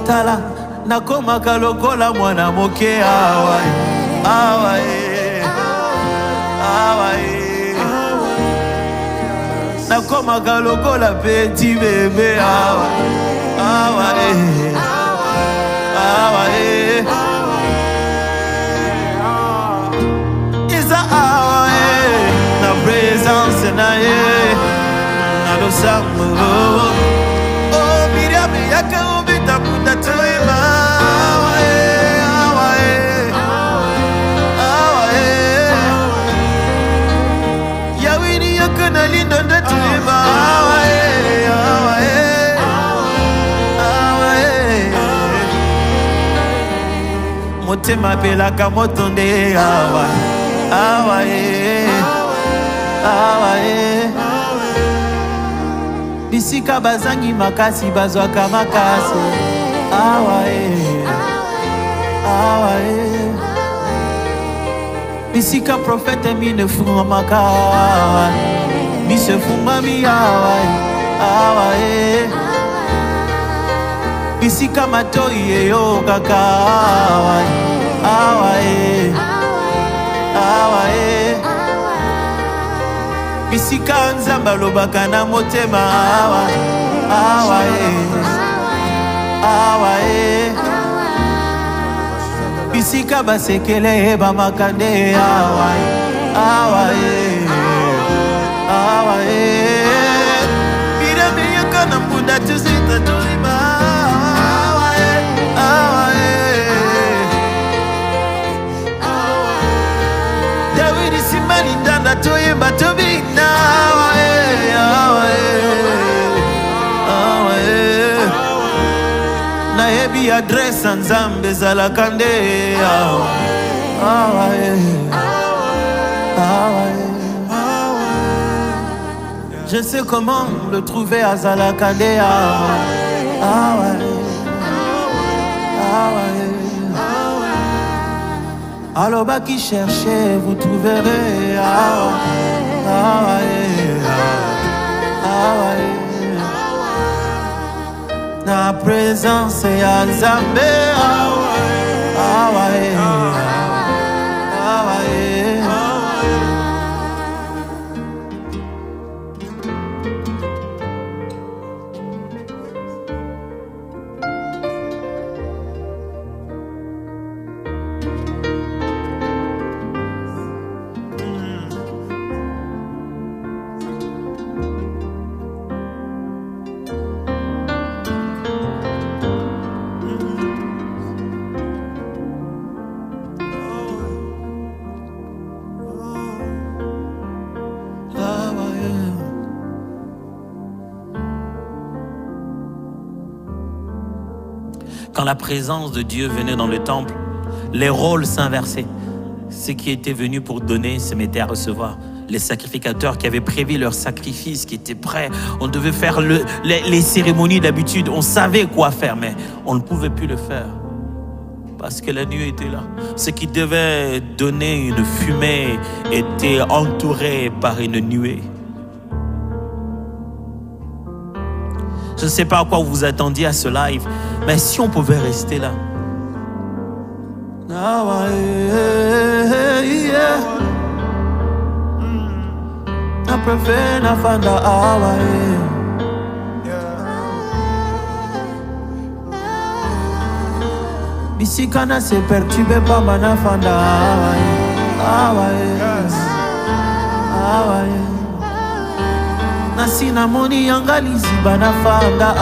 Tala nakomaka lokola mwana moke, awa ye, awa ye, awa ye. Nakomaka lokola petit bébé, awa, awa ye, awa ye. Isa awa ye, na présence na ye, na losango. Oh Miriam yaka obita munda toema, awa ye, awa ye, awa ye. Yawini yaka na lindo nda toema, awa ye, awa ye, awa ye. Motema pelaka motonde, awa, awa ye, awa ye. Bisika bazangi makasi bazwaka makasi, awa ye, awa ye. Bisika prophète mine fumaka, awa mi se fumami, awa ye, awa ye. Bisika matoi yo kaka, awa ye, awa ye, awa ye. Bisika nzamba lobaka na motema, awa, awa ye, awa ye. Bisika basekele bamakande, awa ye, awa ye, awa ye. Birame yaka na munda tuzita tulima, awa ye, awa ye. Dawidi simani ndanda toyemba tobina, awa ye, awa ye, awa ye. Nayebi adresse nzambe zalaka nde, awa, awa ye, awa ye. Je sais comment le trouver à Zalakande, awa, awa ye, awa ye. Aloba qui cherchez, vous trouverez, awa, awa ye, awa ye. Na présence ya Nzambe, awa, awa ye, awa ye. Quand la présence de Dieu venait dans le temple, les rôles s'inversaient. Ceux qui étaient venus pour donner se mettaient à recevoir. Les sacrificateurs qui avaient prévu leur sacrifice, qui étaient prêts, on devait faire les cérémonies d'habitude, on savait quoi faire, mais on ne pouvait plus le faire parce que la nuit était là. Ceux qui devaient donner une fumée étaient entourés par une nuée. Je ne sais pas à quoi vous attendiez à ce live, mais si on pouvait rester là. Bisikana se perturbe pas manafanda Nasina moni yangalizi banafanda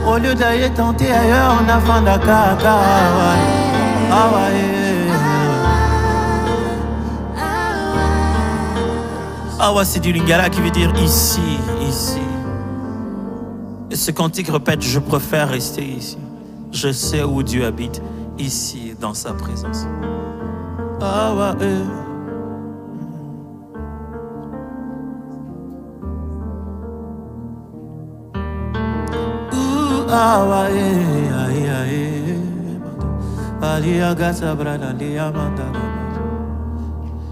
Au lieu d'aller tenter ailleurs, on a fanda kaka Awa, c'est du lingala qui veut dire ici, ici. Et ce cantique répète, je préfère rester ici. Je sais où Dieu habite, ici, dans sa présence. Awa,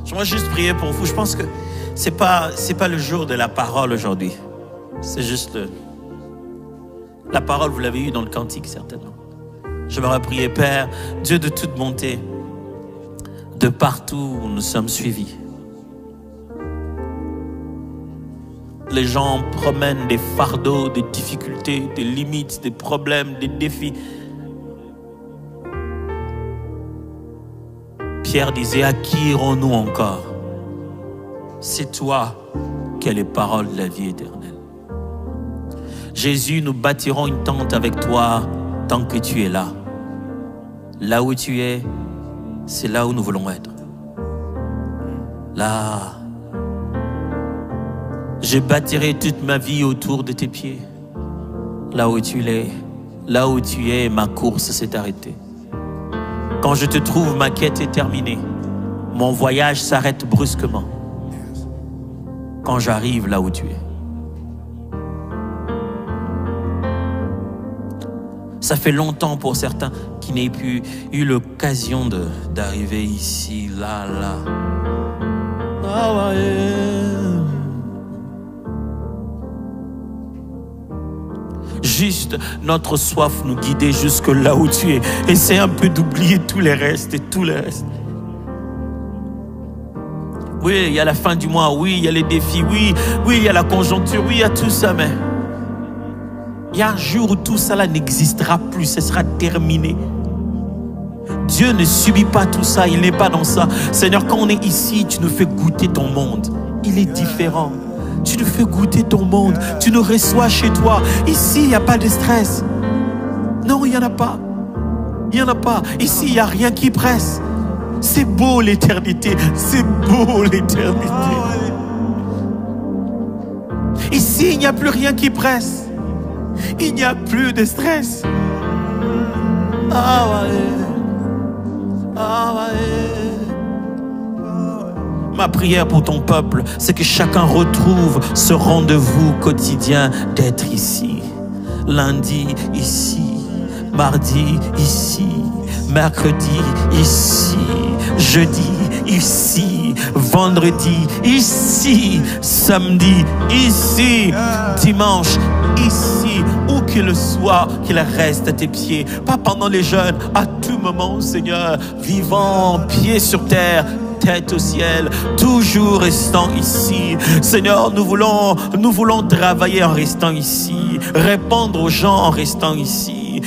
J'aimerais juste prier pour vous. Je pense que c'est pas le jour de la parole aujourd'hui. C'est juste la parole, vous l'avez eue dans le cantique certainement. J'aimerais prier, Père, Dieu de toute bonté, de partout où nous sommes suivis. Les gens promènent des fardeaux, des difficultés, des limites, des problèmes, des défis. Pierre disait, à qui irons-nous encore? C'est toi qui as les paroles de la vie éternelle. Jésus, nous bâtirons une tente avec toi tant que tu es là. Là où tu es, c'est là où nous voulons être. Là, je bâtirai toute ma vie autour de tes pieds. Là où tu es, ma course s'est arrêtée. Quand je te trouve, ma quête est terminée. Mon voyage s'arrête brusquement. Quand j'arrive là où tu es. Ça fait longtemps pour certains qui n'aient plus eu l'occasion d'arriver ici, là. Juste notre soif nous guider jusque là où tu es. Essaie un peu d'oublier tous les restes et tout le reste. Oui, il y a la fin du mois, oui, il y a les défis, oui, il y a la conjoncture, oui, il y a tout ça, mais il y a un jour où tout ça là n'existera plus, ce sera terminé. Dieu ne subit pas tout ça, il n'est pas dans ça. Seigneur, quand on est ici, tu nous fais goûter ton monde. Il est différent. Tu nous fais goûter ton monde. Tu nous reçois chez toi. Ici, il n'y a pas de stress. Non, il n'y en a pas. Il n'y en a pas. Ici, il n'y a rien qui presse. C'est beau l'éternité. C'est beau l'éternité. Ici, il n'y a plus rien qui presse. Il n'y a plus de stress. Ma prière pour ton peuple, c'est que chacun retrouve ce rendez-vous quotidien d'être ici. Lundi, ici. Mardi, ici. Mercredi, ici. Jeudi, ici. Vendredi, ici. Samedi, ici. Dimanche, ici. Où qu'il soit, qu'il reste à tes pieds. Pas pendant les jeûnes, à tout moment, Seigneur. Vivant, pieds sur terre, tête au ciel, toujours restant ici. Seigneur, nous voulons travailler en restant ici, répondre aux gens en restant ici,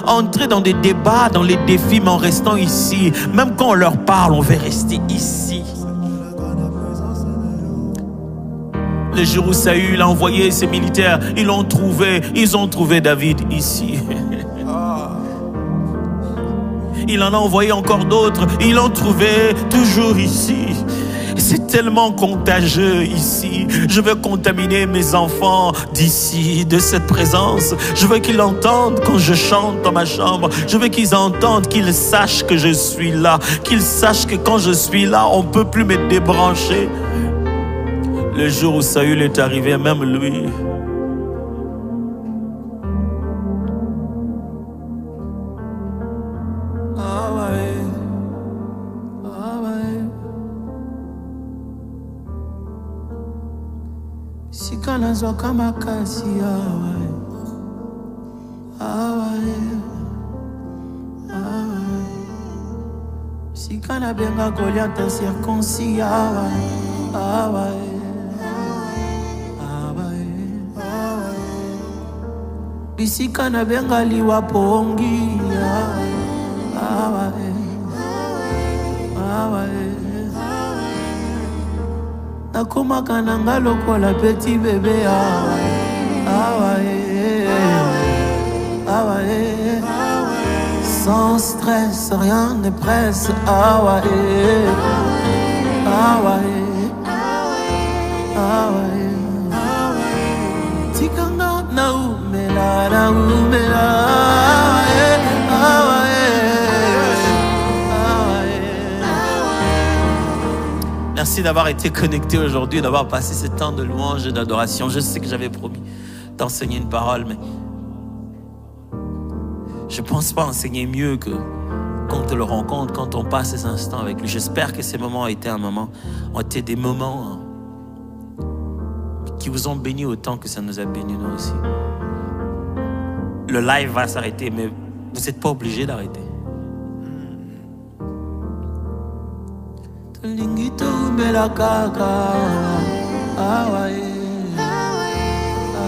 entrer dans des débats, dans les défis, mais en restant ici. Même quand on leur parle, on veut rester ici. Le jour où Saül a envoyé ses militaires, ils ont trouvé David ici. Il en a envoyé encore d'autres, ils l'ont trouvé toujours ici. C'est tellement contagieux ici. Je veux contaminer mes enfants d'ici, de cette présence. Je veux qu'ils entendent quand je chante dans ma chambre. Je veux qu'ils entendent, qu'ils sachent que je suis là. Qu'ils sachent que quand je suis là, on ne peut plus me débrancher. Le jour où Saül est arrivé, même lui, Sikanazoka makasi awae awae awae Sikana benga Goliath circoncis awae awae awae Bisikana benga liwa pongi awae awae Nakoma kananga lokola petit bébé sans stress, rien ne presse Tikanga na umela Merci d'avoir été connecté aujourd'hui, d'avoir passé ce temps de louange et d'adoration. Je sais que j'avais promis d'enseigner une parole, mais je ne pense pas enseigner mieux que quand on te le rencontre, quand on passe ces instants avec lui. J'espère que ces moments ont été des moments qui vous ont béni autant que ça nous a béni nous aussi. Le live va s'arrêter, mais vous n'êtes pas obligé d'arrêter. Lingito umbela kaka awae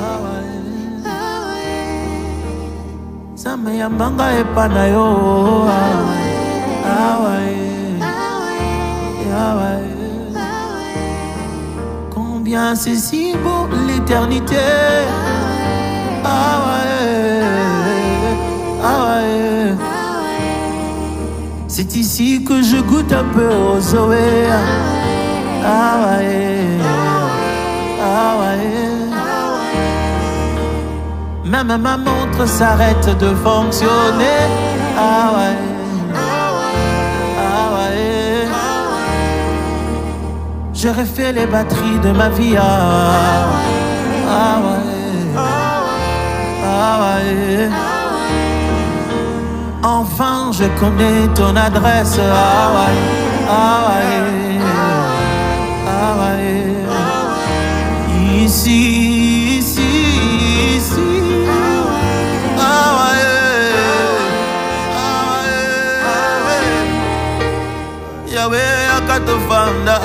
awae Zame yambanga epana yo awae awae Combien c'est si beau l'éternité awae awae C'est ici que je goûte un peu aux Zoé. Même ma montre s'arrête de fonctionner. Je refais les batteries de ma vie. Enfin, je connais ton adresse. Ici, ici, ici. Yahweh, akatofanda.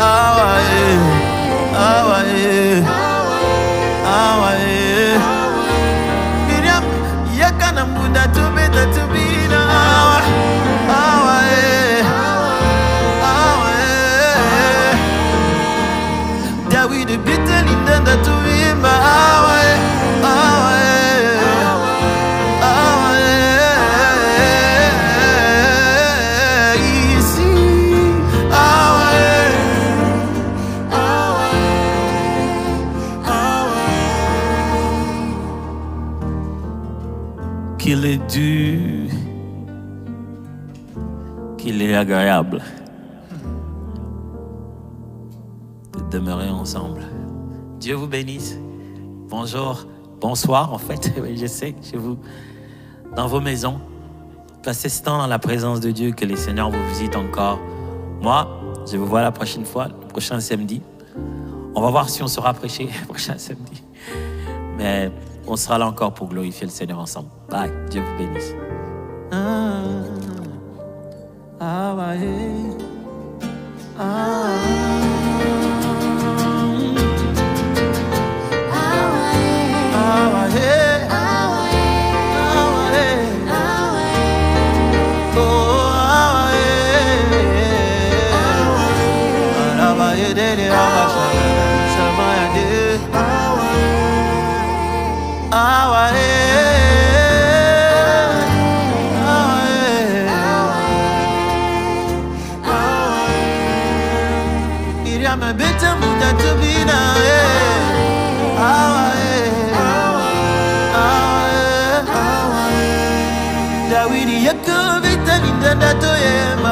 Miriam, yakana muda tubeta tubina. David bitelinda tubimba. Qu'il est dur, qu'il est agréable de demeurer ensemble. Dieu vous bénisse. Bonjour, bonsoir en fait, je sais, chez vous, dans vos maisons. Passez ce temps dans la présence de Dieu, que les Seigneurs vous visitent encore. Moi, je vous vois la prochaine fois, le prochain samedi. On va voir si on sera prêché le prochain samedi. Mais on sera là encore pour glorifier le Seigneur ensemble. Bye. Dieu vous bénisse. tatubina Dawidi yakubita ninda ndatoyema